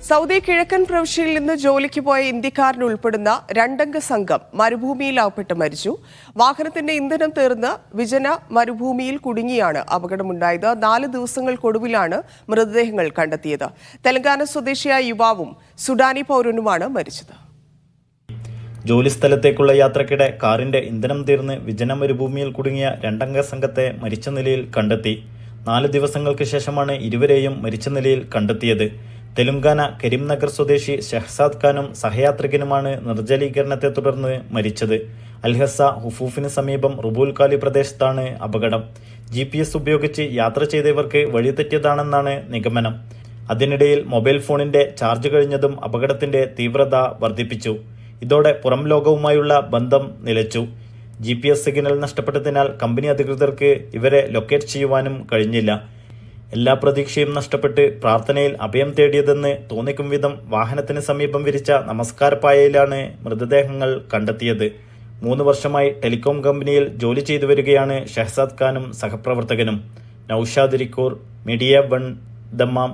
Saudi കിഴക്കൻ പ്രവിശ്യയിൽ നിന്ന് ജോലിക്ക് പോയ ഇന്ത്യക്കാരനുൾപ്പെടുന്ന രണ്ടംഗ സംഘം മരുഭൂമിയിലാവപ്പെട്ട് മരിച്ചു. വാഹനത്തിന്റെ ഇന്ധനം തീർന്ന് വിജന മരുഭൂമിയിൽ കുടുങ്ങിയാണ് അപകടമുണ്ടായത്. 4 ദിവസങ്ങൾക്കൊടുവിലാണ് മൃതദേഹങ്ങൾ കണ്ടെത്തിയത്. തെലങ്കാന സ്വദേശിയായ യുവാവും സുഡാനി പൗരനുമാണ് മരിച്ചത്. ജോലിസ്ഥലത്തേക്കുള്ള യാത്രക്കിടെ കാറിന്റെ ഇന്ധനം തീർന്ന് വിജന മരുഭൂമിയിൽ കുടുങ്ങിയ രണ്ടംഗ സംഘത്തെ മരിച്ച നിലയിൽ കണ്ടെത്തി. 4 ദിവസങ്ങൾക്ക് ശേഷമാണ് ഇരുവരെയും മരിച്ച നിലയിൽ കണ്ടെത്തിയത്. തെലുങ്കാന കരീംനഗർ സ്വദേശി ഷഹസാദ് ഖാനും സഹയാത്രികനുമാണ് നിർജ്ജലീകരണത്തെ തുടർന്ന് മരിച്ചത്. അൽഹസ ഹുഫൂഫിന് സമീപം റുബുൽ കാലി പ്രദേശത്താണ് അപകടം. GPS ഉപയോഗിച്ച് യാത്ര ചെയ്തവർക്ക് വഴിതെറ്റിയതാണെന്നാണ് നിഗമനം. അതിനിടയിൽ മൊബൈൽ ഫോണിന്റെ ചാർജ് കഴിഞ്ഞതും അപകടത്തിന്റെ തീവ്രത വർദ്ധിപ്പിച്ചു. ഇതോടെ പുറം ലോകവുമായുള്ള ബന്ധം നിലച്ചു. GPS സിഗ്നൽ നഷ്ടപ്പെട്ടതിനാൽ കമ്പനി അധികൃതർക്ക് ഇവരെ ലൊക്കേറ്റ് ചെയ്യുവാനും കഴിഞ്ഞില്ല. എല്ലാ പ്രതീക്ഷയും നഷ്ടപ്പെട്ട് പ്രാർത്ഥനയിൽ അഭയം തേടിയതെന്ന് തോന്നിക്കും വിധം വാഹനത്തിന് സമീപം വിരിച്ച നമസ്കാരപ്പായയിലാണ് മൃതദേഹങ്ങൾ കണ്ടെത്തിയത്. 3 വർഷമായി ടെലികോം കമ്പനിയിൽ ജോലി ചെയ്തു വരികയാണ് ഷഹസാദ് ഖാനും സഹപ്രവർത്തകനും. Naushad Irikkur, media 1, Dammam.